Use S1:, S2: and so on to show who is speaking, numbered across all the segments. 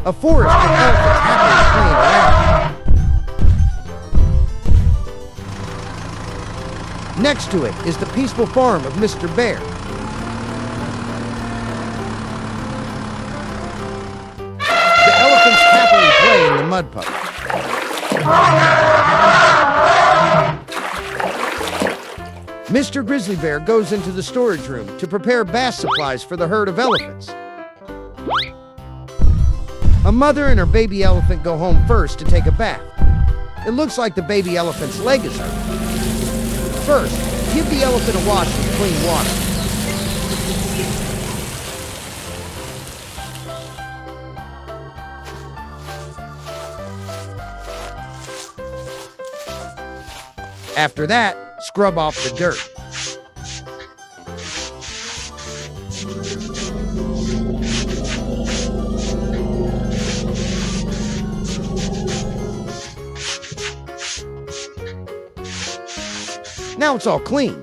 S1: A forest with elephants happily playing around. Next to it is the peaceful farm of Mr. Bear. The elephants happily play in the mud puddle. Mr. Grizzly Bear goes into the storage room to prepare bath supplies for the herd of elephants. A mother and her baby elephant go home first to take a bath. It looks like the baby elephant's leg is hurt. First, give the elephant a wash with clean water. After that, scrub off the dirt. Now it's all clean.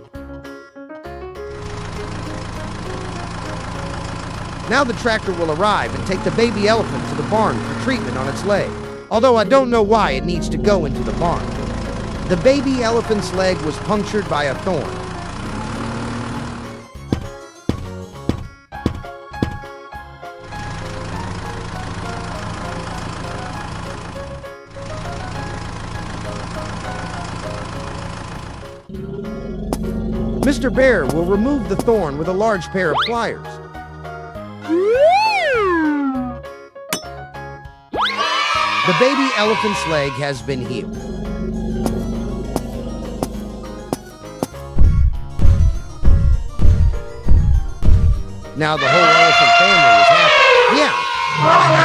S1: Now the tractor will arrive and take the baby elephant to the barn for treatment on its leg. Although I don't know why it needs to go into the barn. The baby elephant's leg was punctured by a thorn. Mr. Bear will remove the thorn with a large pair of pliers. The baby elephant's leg has been healed. Now the whole elephant family is happy. Yeah!